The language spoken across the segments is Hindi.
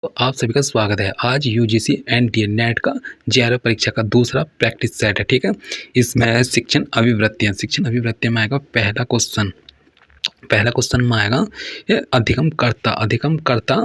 तो आप सभी का स्वागत है। आज यूजीसी एनटीए नेट का जेआरएफ परीक्षा का दूसरा प्रैक्टिस सेट है। ठीक है, इसमें शिक्षण अभिवृत्तियां में आएगा पहला क्वेश्चन में आएगा ये अधिगम कर्ता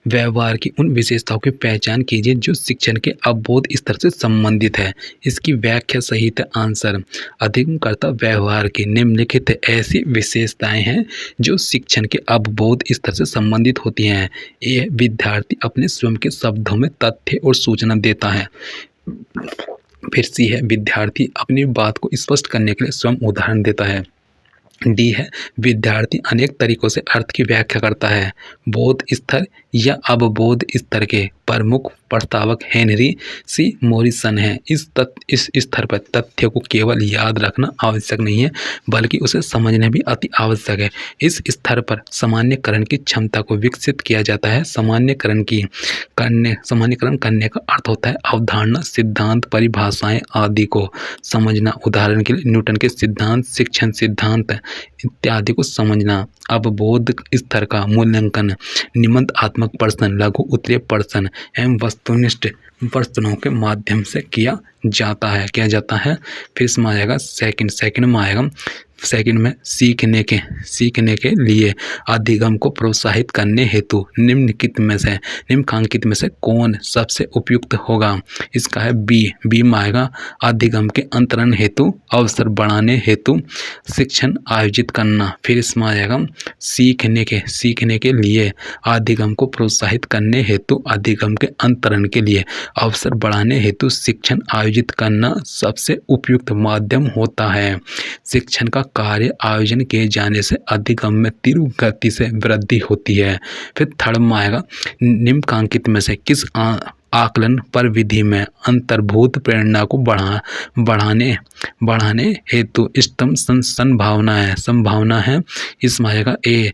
व्यवहार की उन विशेषताओं की पहचान कीजिए जो शिक्षण के अवबोध स्तर से संबंधित है। इसकी व्याख्या सहित आंसर। अधिगम कर्ता व्यवहार की निम्नलिखित ऐसी विशेषताएं हैं जो शिक्षण के अवबोध स्तर से संबंधित होती हैं। ये विद्यार्थी अपने स्वयं के शब्दों में तथ्य और सूचना देता है। फिर सी है, विद्यार्थी अपनी बात को स्पष्ट करने के लिए स्वयं उदाहरण देता है। डी है, विद्यार्थी अनेक तरीकों से अर्थ की व्याख्या करता है। बोध स्तर या अवबोध स्तर के प्रमुख प्रस्तावक हेनरी सी मॉरिसन है। इस स्तर पर तथ्य को केवल याद रखना आवश्यक नहीं है बल्कि उसे समझना भी अति आवश्यक है। इस स्तर पर सामान्यकरण की क्षमता को विकसित किया जाता है। सामान्यकरण करने का अर्थ होता है अवधारणा, सिद्धांत, परिभाषाएं आदि को समझना। उदाहरण के लिए न्यूटन के सिद्धांत, शिक्षण सिद्धांत इत्यादि को समझना। अवबोध स्तर का मूल्यांकन निबंधात्मक प्रश्न, लघु उत्तरीय प्रश्न एवं वस्तुनिष्ठ प्रश्नों के माध्यम से किया जाता है। फिर इसमें आएगा सेकंड में सीखने के लिए अधिगम को प्रोत्साहित करने हेतु निम्नलिखित में से कौन सबसे उपयुक्त होगा। इसका है बी में आएगा अधिगम के अंतरण हेतु अवसर बढ़ाने हेतु शिक्षण आयोजित करना। फिर इसमें आएगा सीखने के लिए अधिगम को प्रोत्साहित करने हेतु अधिगम के अंतरण के लिए अवसर बढ़ाने हेतु शिक्षण आयोजित करना सबसे उपयुक्त माध्यम होता है। शिक्षण का कार्य आयोजन किए जाने से अधिगम में तीव्र गति से वृद्धि होती है। फिर थर्ड में आएगा निम्नलिखित में से किस आकलन पर विधि में अंतर्भूत प्रेरणा को बढ़ाने हेतु इष्टतम संभावना है। इसमें आएगा ए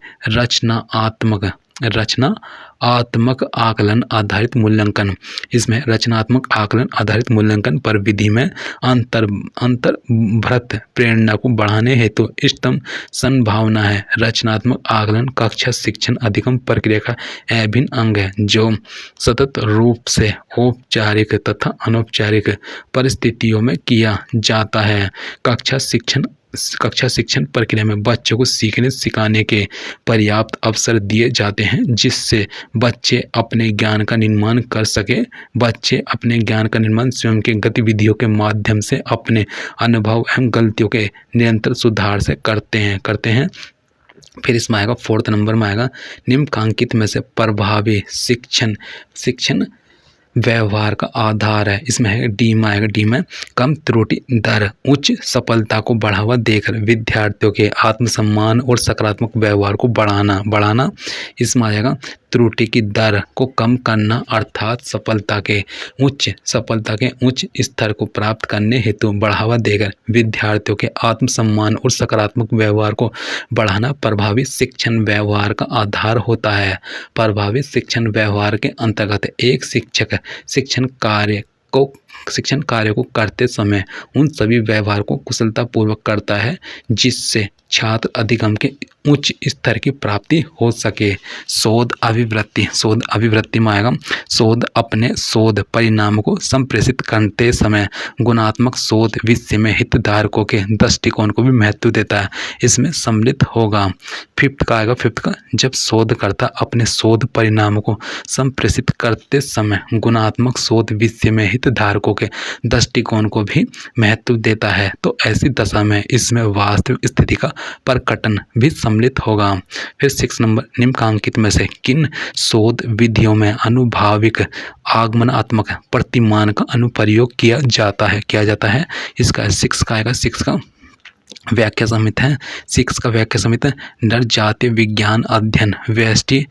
रचनात्मक आकलन आधारित मूल्यांकन। इसमें रचनात्मक आकलन आधारित मूल्यांकन पर विधि में अंतर्भूत प्रेरणा को बढ़ाने हेतु इष्टतम संभावना है। रचनात्मक आकलन कक्षा शिक्षण अधिगम प्रक्रिया का अभिन्न अंग है जो सतत रूप से औपचारिक तथा अनौपचारिक परिस्थितियों में किया जाता है। कक्षा शिक्षण प्रक्रिया में बच्चों को सीखने सिखाने के पर्याप्त अवसर दिए जाते हैं जिससे बच्चे अपने ज्ञान का निर्माण कर सके। बच्चे अपने ज्ञान का निर्माण स्वयं के गतिविधियों के माध्यम से अपने अनुभव एवं गलतियों के निरंतर सुधार से करते हैं। फिर इसमें आएगा फोर्थ नंबर में आएगा निम्नलिखित में से प्रभावी शिक्षण व्यवहार का आधार है। इसमें है डी में कम त्रुटि दर उच्च सफलता को बढ़ावा देकर विद्यार्थियों के आत्मसम्मान और सकारात्मक व्यवहार को बढ़ाना। इसमें आएगा त्रुटि की दर को कम करना अर्थात सफलता के उच्च स्तर को प्राप्त करने हेतु बढ़ावा देकर विद्यार्थियों के आत्मसम्मान और सकारात्मक व्यवहार को बढ़ाना प्रभावी शिक्षण व्यवहार का आधार होता है। प्रभावी शिक्षण व्यवहार के अंतर्गत एक शिक्षक शिक्षण कार्य को करते समय उन सभी व्यवहार को कुशलतापूर्वक करता है जिससे छात्र अधिगम के उच्च स्तर की प्राप्ति हो सके। शोध अभिवृत्ति में आएगा अपने शोध परिणाम को संप्रेषित करते समय गुणात्मक शोध विषय में हितधारकों के दृष्टिकोण को भी महत्व देता है। इसमें सम्मिलित होगा। फिफ्थ का जब शोधकर्ता अपने शोध परिणामों को संप्रेषित करते समय गुणात्मक शोध विषय में हितधारकों के दृष्टिकोण को भी महत्व देता है तो ऐसी दशा में इसमें वास्तविक स्थिति का प्रकटन भी सम्मिलित होगा। फिर 6 नंबर निम्नलिखित में से किन शोध विधियों में अनुभाविक आगमनात्मक प्रतिमान का अनुप्रयोग किया जाता है। इसका 6 का व्याख्या समित है। 6 का व्याख्या समित है नर जाति विज्ञान अध्ययन व्यष्टि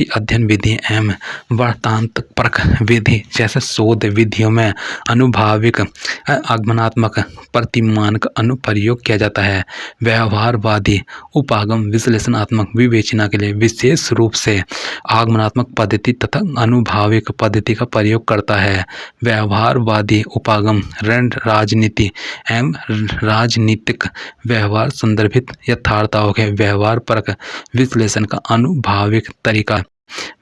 अध्ययन विधि एवं वर्तांतपरक विधि जैसे शोध विधियों में अनुभाविक आगमनात्मक प्रतिमान का अनुप्रयोग किया जाता है। व्यवहारवादी उपागम विश्लेषणात्मक विवेचना के लिए विशेष रूप से आगमनात्मक पद्धति तथा अनुभाविक पद्धति का प्रयोग करता है। व्यवहारवादी उपागम राजनीति एवं राजनीतिक व्यवहार संदर्भित यथार्थताओं के व्यवहार परक विश्लेषण का अनुभाविक तरीका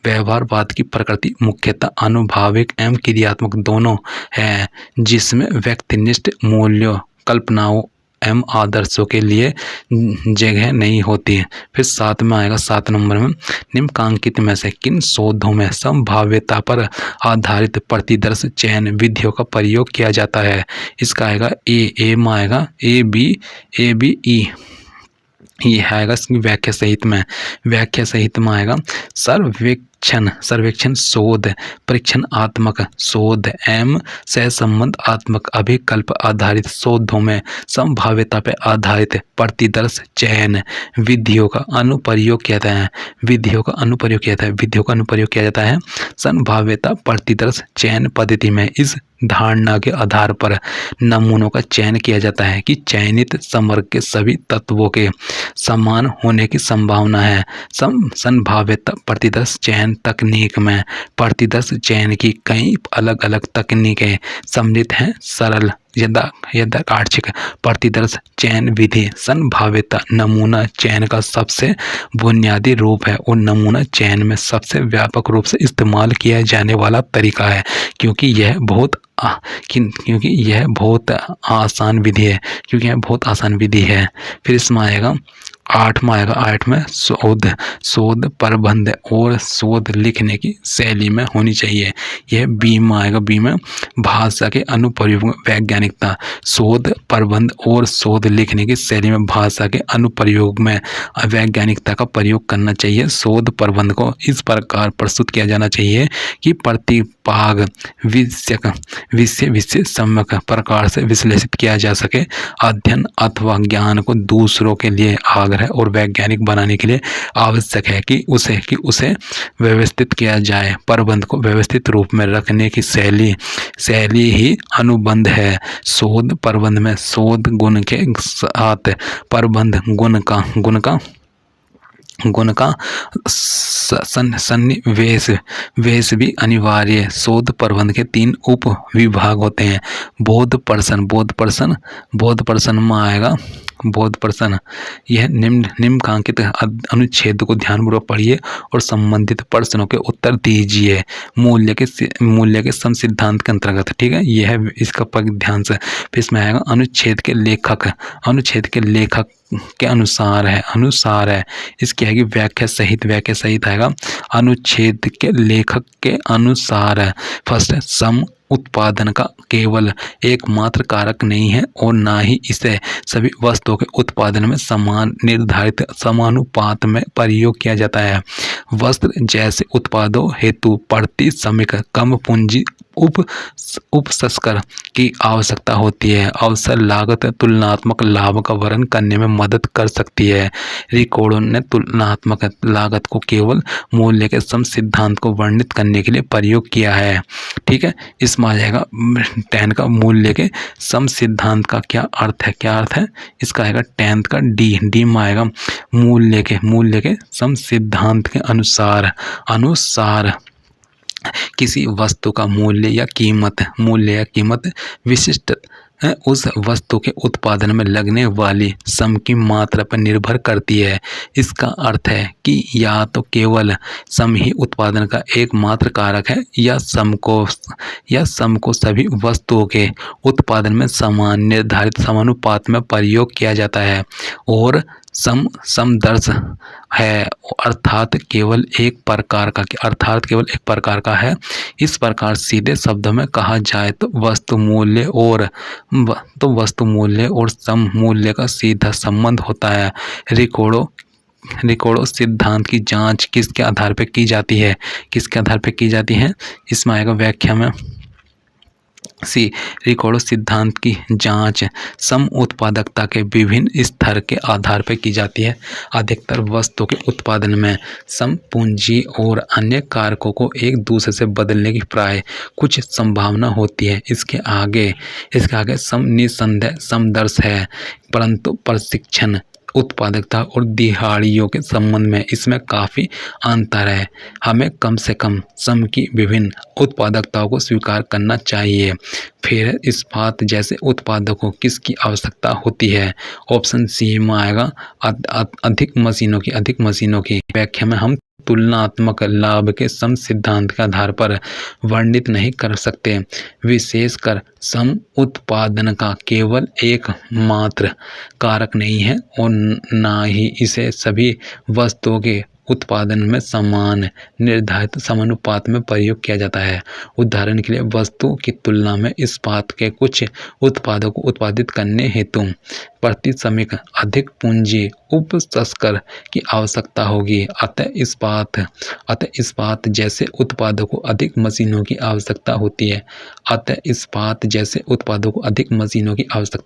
व्यवहारवाद की प्रकृति मुख्यतः अनुभाविक एवं क्रियात्मक दोनों है, जिसमें व्यक्तिनिष्ठ मूल्यों, कल्पनाओं एवं आदर्शों के लिए जगह नहीं होती है। फिर 7 में आएगा, 7 नंबर में, निम्नलिखित में से किन शोधों में संभाव्यता पर आधारित प्रतिदर्श चयन विधियों का प्रयोग किया जाता है? इसका आएगा ए में आएगा, ए बी ई, ये आएगा इसकी व्याख्या सहित में आएगा सर्वेक्षण शोध, परीक्षणात्मक शोध एवं सहसंबंध आत्मक अभिकल्प आधारित शोधों में संभाव्यता पर आधारित प्रतिदर्श चयन विधियों का अनुप्रयोग किया जाता है। संभाव्यता प्रतिदर्श चयन पद्धति में इस धारणा के आधार पर नमूनों का चयन किया जाता है कि चयनित समग्र के सभी तत्वों के समान होने की संभावना है। संभाव्यता प्रतिदर्श चयन तकनीक में प्रतिदर्श चयन की कई अलग अलग तकनीकें सम्मिलित हैं। सरल यादृच्छिक प्रतिदर्श चयन विधि संभाव्यता नमूना चयन का सबसे बुनियादी रूप है और नमूना चयन में सबसे व्यापक रूप से इस्तेमाल किया जाने वाला तरीका है, क्योंकि यह बहुत आसान विधि है। फिर इसमें आएगा 8 में शोध प्रबंध और शोध लिखने की शैली में होनी चाहिए। यह बी में आएगा, बी में भाषा के अनुप्रयोग में वैज्ञानिकता, शोध प्रबंध और शोध लिखने की शैली में भाषा के अनुप्रयोग में वैज्ञानिकता का प्रयोग करना चाहिए। शोध प्रबंध को इस प्रकार प्रस्तुत किया जाना चाहिए कि प्रतिपाग विषय सम्यक प्रकार से विश्लेषित किया जा सके। अध्ययन अथवा ज्ञान को दूसरों के लिए आग्रह और वैज्ञानिक बनाने के लिए आवश्यक है कि उसे व्यवस्थित किया जाए। प्रबंध को व्यवस्थित रूप में रखने की शैली ही अनुबंध है। शोध प्रबंध में शोध गुण के साथ प्रबंध गुण का सन्निवेश भी अनिवार्य। शोध प्रबंध के 3 उप विभाग होते हैं। बोध प्रश्न में आएगा, बोध प्रश्न, यह निम्नलिखित अनुच्छेद को ध्यानपूर्वक पढ़िए और संबंधित प्रश्नों के उत्तर दीजिए मूल्य के सम सिद्धांत के अंतर्गत। ठीक है, यह है इसका ध्यान से। फिर इसमें आएगा अनुच्छेद के लेखक के अनुसार है। इसकी आएगी व्याख्या सहित आएगा। अनुच्छेद के लेखक के अनुसार फर्स्ट, सम उत्पादन का केवल एकमात्र कारक नहीं है और ना ही इसे सभी वस्तुओं के उत्पादन में समान निर्धारित समानुपात में प्रयोग किया जाता है। वस्त्र जैसे उत्पादों हेतु प्रति श्रमिक कम पूंजी उपसंस्कर की आवश्यकता होती है। अवसर लागत तुलनात्मक लाभ का वर्णन करने में मदद कर सकती है। रिकॉर्डो ने तुलनात्मक लागत को केवल मूल्य के सम सिद्धांत को वर्णित करने के लिए प्रयोग किया है। ठीक है, इसमें आ जाएगा 10 का मूल्य के सम सिद्धांत का क्या अर्थ है। इसका आएगा 10 का डी में आएगा मूल्य के सम सिद्धांत के अनुसार किसी वस्तु का मूल्य या कीमत विशिष्ट उस वस्तु के उत्पादन में लगने वाली श्रम की मात्रा पर निर्भर करती है। इसका अर्थ है कि या तो केवल श्रम ही उत्पादन का एकमात्र कारक है या श्रम को सभी वस्तुओं के उत्पादन में समान निर्धारित समानुपात में प्रयोग किया जाता है और समदर्श है, अर्थात केवल एक प्रकार का है। इस प्रकार सीधे शब्दों में कहा जाए तो वस्तु मूल्य और सम मूल्य का सीधा संबंध होता है। रिकॉर्डो सिद्धांत की जांच किसके आधार पर की जाती है? इसमें आएगा व्याख्या में रिकॉर्डो सिद्धांत की जांच सम उत्पादकता के विभिन्न स्तर के आधार पर की जाती है। अधिकतर वस्तु के उत्पादन में सम पूंजी और अन्य कारकों को एक दूसरे से बदलने की प्राय कुछ संभावना होती है। इसके आगे सम निसंदेह समदर्श है, परंतु प्रशिक्षण उत्पादकता और दिहाड़ियों के संबंध में इसमें काफ़ी अंतर है। हमें कम से कम सम की विभिन्न उत्पादकताओं को स्वीकार करना चाहिए। फिर इस्पात जैसे उत्पादों को किसकी आवश्यकता होती है? ऑप्शन सी में आएगा अधिक मशीनों की व्याख्या में हम तुलनात्मक लाभ के सम सिद्धांत के आधार पर वर्णित नहीं कर सकते। विशेषकर सम उत्पादन का केवल एक मात्र कारक नहीं है और ना ही इसे सभी वस्तुओं के उत्पादन में समान निर्धारित समानुपात में प्रयोग किया जाता है। उदाहरण के लिए वस्तु की तुलना में इस्पात के कुछ उत्पादों को उत्पादित करने हेतु प्रति श्रमिक अधिक पूंजी उपसंस्कर की आवश्यकता होगी। अतः इस्पात जैसे उत्पादों को अधिक मशीनों की आवश्यकता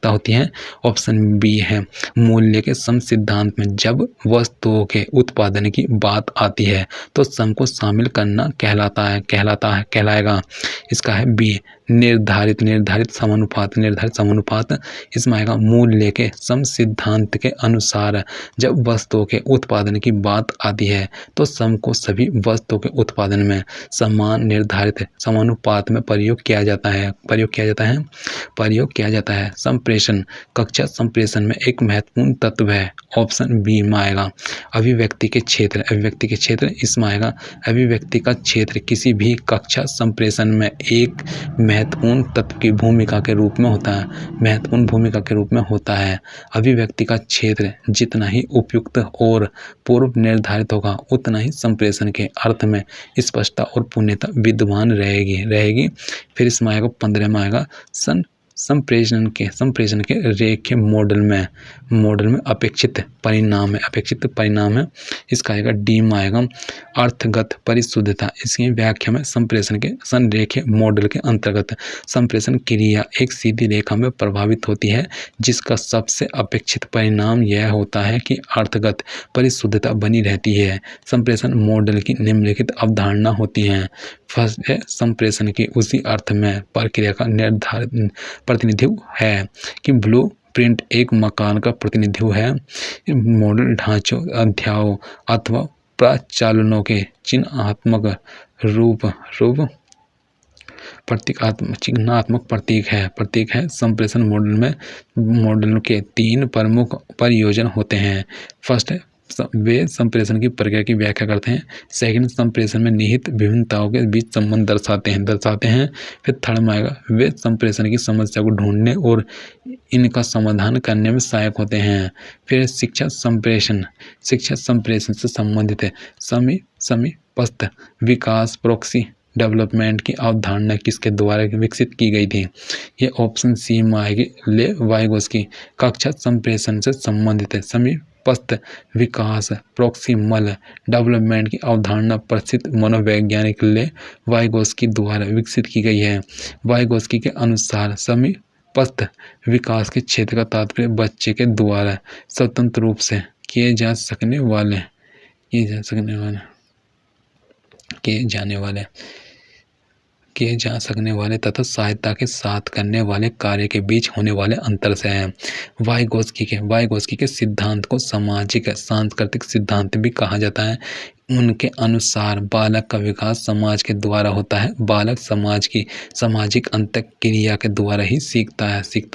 होती है। ऑप्शन बी है। मूल्य के सम सिद्धांत में जब वस्तुओं के उत्पादन की बात आती है तो सम को शामिल करना कहलाएगा। इसका है बी, निर्धारित समानुपात। इसमें आएगा मूल्य के सम सिद्धांत के अनुसार जब वस्तुओं के उत्पादन की बात आती है तो सम को सभी वस्तुओं के उत्पादन में समान निर्धारित समानुपात में प्रयोग किया जाता है। संप्रेषण कक्षा संप्रेषण में एक महत्वपूर्ण तत्व है। ऑप्शन बी में आएगा अभिव्यक्ति के क्षेत्र। इसमें आएगा अभिव्यक्ति का क्षेत्र किसी भी कक्षा संप्रेषण में एक महत्वपूर्ण तत्व की भूमिका के रूप में होता है। अभिव्यक्ति का क्षेत्र जितना ही उपयुक्त और पूर्व निर्धारित होगा उतना ही संप्रेषण के अर्थ में स्पष्टता और पूर्णता विद्यमान रहेगी। फिर इसमें आएगा 15 में आएगा संप्रेषण के रेखीय मॉडल में अपेक्षित परिणाम है। इसका आएगा डी में आएगा अर्थगत परिशुद्धता। इसकी व्याख्या में संप्रेषण के संरेखीय मॉडल के अंतर्गत संप्रेषण क्रिया एक सीधी रेखा में प्रभावित होती है जिसका सबसे अपेक्षित परिणाम यह होता है कि अर्थगत परिशुद्धता बनी रहती है। संप्रेषण मॉडल की निम्नलिखित अवधारणा होती हैं। फर्स्ट है संप्रेषण की उसी अर्थ में प्रक्रिया का निर्धारित प्रतिनिधित्व है कि ब्लू प्रिंट एक मकान का प्रतिनिधित्व है। मॉडल ढांचों, अध्यायों अथवा प्रचालनों के चिन्हात्मक चिन्हात्मक प्रतीक है। संप्रेषण मॉडल के 3 प्रमुख प्रयोजन होते हैं। फर्स्ट है वे संप्रेषण की प्रक्रिया की व्याख्या करते हैं। सेकंड, संप्रेषण में निहित विभिन्नताओं के बीच संबंध दर्शाते हैं। फिर थर्ड में आएगा वे संप्रेषण की समस्या को ढूंढने और इनका समाधान करने में सहायक होते हैं। फिर शिक्षा संप्रेषण से संबंधित है। समीपस्थ विकास प्रॉक्सी डेवलपमेंट की अवधारणा किसके द्वारा विकसित की गई थी? ये ऑप्शन सी में आएगी ले वाइगोस्की। कक्षा संप्रेषण से संबंधित है। समीपस्थ विकास प्रॉक्सिमल डेवलपमेंट की अवधारणा प्रसिद्ध मनोवैज्ञानिक ले वाइगोस्की द्वारा विकसित की गई है। वाइगोस्की के अनुसार समीपस्थ विकास के क्षेत्र का तात्पर्य बच्चे के द्वारा स्वतंत्र रूप से किए जा सकने वाले तथा सहायता के साथ करने वाले कार्य के बीच होने वाले अंतर से है। वाइगोस्की के सिद्धांत को सामाजिक सांस्कृतिक सिद्धांत भी कहा जाता है। उनके अनुसार बालक का विकास समाज के द्वारा होता है। बालक समाज की सामाजिक अंतःक्रिया के द्वारा ही सीखता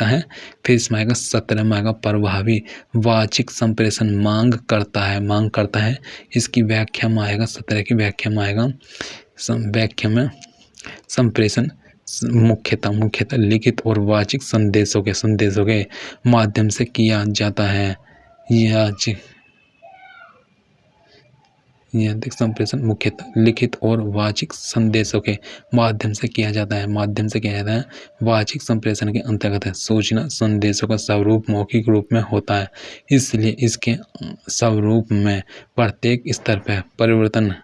है। फिर इसमें आएगा 17 में आएगा प्रभावी वाचिक संप्रेषण मांग करता है। इसकी व्याख्या में आएगा 17 की व्याख्या में आएगा संप्रेषण मुख्यतः लिखित और वाचिक संदेशों के माध्यम से किया जाता है। संप्रेषण मुख्यतः लिखित और वाचिक संदेशों के माध्यम से किया जाता है। वाचिक संप्रेषण के अंतर्गत सूचना संदेशों का स्वरूप मौखिक रूप में होता है, इसलिए इसके स्वरूप में प्रत्येक स्तर पर परिवर्तन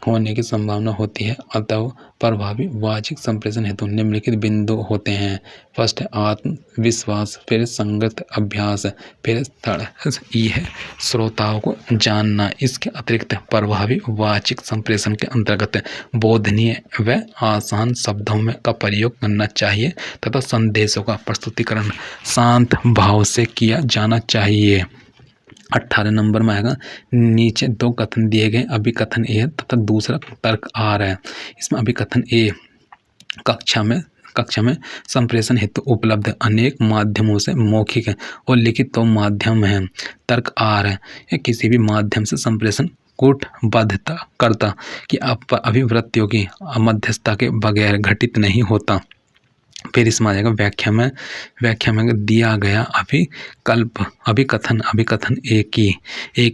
होने की संभावना होती है। अतः प्रभावी वाचिक संप्रेषण हेतु निम्नलिखित बिंदु होते हैं। फर्स्ट है आत्मविश्वास, फिर संगत अभ्यास, फिर थर्ड ये है श्रोताओं को जानना। इसके अतिरिक्त प्रभावी वाचिक संप्रेषण के अंतर्गत बोधनीय व आसान शब्दों में का प्रयोग करना चाहिए तथा संदेशों का प्रस्तुतिकरण शांत भाव से किया जाना चाहिए। 18 नंबर में आएगा नीचे 2 कथन दिए गए, अभिकथन ए तथा दूसरा तर्क आर है। इसमें अभिकथन ए कक्षा में कक्षा में संप्रेषण हेतु उपलब्ध अनेक माध्यमों से मौखिक और लिखित तो माध्यम हैं। तर्क आर है, या किसी भी माध्यम से संप्रेषण कूटबद्धता करता कि अभिव्यक्तियों की मध्यस्थता के बगैर घटित नहीं होता। फिर इसमें आ जाएगा व्याख्या में दिया गया अभिकथन एक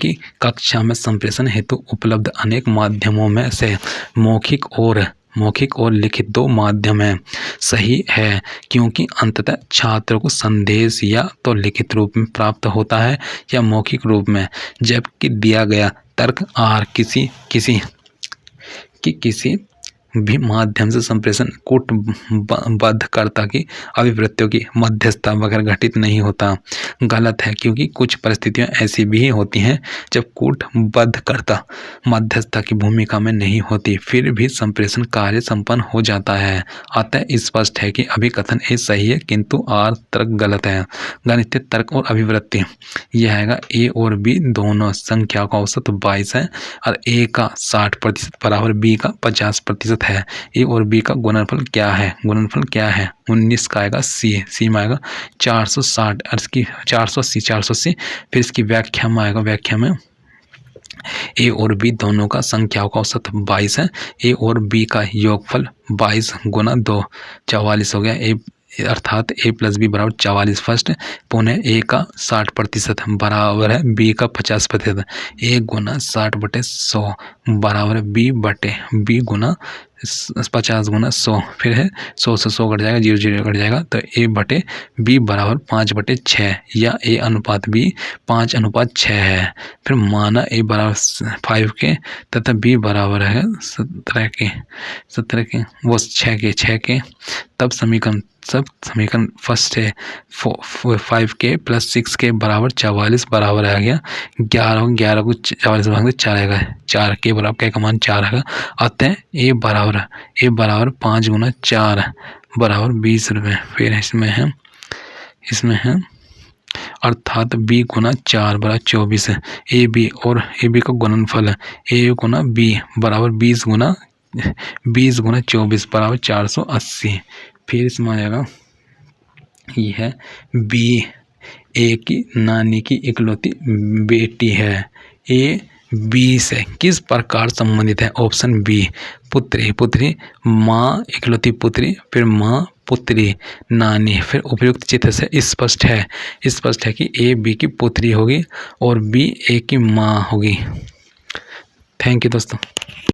ही कक्षा में संप्रेषण हेतु उपलब्ध अनेक माध्यमों में से मौखिक और लिखित दो माध्यम है सही है, क्योंकि अंततः छात्र को संदेश या तो लिखित रूप में प्राप्त होता है या मौखिक रूप में। जबकि दिया गया तर्क आर किसी भी माध्यम से संप्रेषण कूटबद्धता की अभिव्यक्तियों की मध्यस्थता वगैरह घटित नहीं होता। गलत है, क्योंकि कुछ परिस्थितियां ऐसी भी होती हैं जब कूटबद्धता मध्यस्थता की भूमिका में नहीं होती, फिर भी संप्रेषण कार्य संपन्न हो जाता है। अतः स्पष्ट है कि अभिकथन ए सही है, किंतु आर तर्क गलत है। गणितीय तर्क और अभिव्यक्ति यह है ए और बी दोनों संख्या का औसत 22 है और ए का 60% बराबर बी का 50% है। ए और बी का गुणनफल क्या है? 19 का आएगा सी में आएगा 460 और इसकी 480 फिर इसकी व्याख्या में आएगा। व्याख्या में ए और बी दोनों का संख्याओं का औसत 22 है। ए और बी का योगफल 22 गुना 2 44 हो गया। ए अर्थात ए प्लस बी बराबर 44 फर्स्ट पुनः ए का 60% बराबर है बी का 50%। ए गुना 60/100 बराबर है बी गुना 50 गुना 100 फिर है 100 से 100 कट जाएगा, 0 कट जाएगा, तो ए बटे बी बराबर 5/6 या ए अनुपात बी 5:6 है। फिर माना ए बराबर 5 के तथा बी बराबर है 17 के वो 6 के तब समीकरण फर्स्ट है 5 के प्लस 6 के बराबर 44 बराबर आ गया 11 को 44 भाग 4 आएगा, 4 के बराबर क्या का मान 4 आएगा। अतः ए बराबर 5 गुना 4 बराबर 20 रुपये। फिर इसमें है अर्थात b गुना 4 बराबर 24 है। ए बी का गुणनफल है ए गुना बी बराबर 20 गुना 24 बराबर 480। फिर इसमें आ जाएगा यह है बी ए की नानी की इकलौती बेटी है। ए बी से किस प्रकार संबंधित है? ऑप्शन बी पुत्री माँ इकलौती पुत्री, फिर माँ पुत्री नानी। फिर उपयुक्त चित्र से स्पष्ट है कि ए बी की पुत्री होगी और बी ए की माँ होगी। थैंक यू दोस्तों।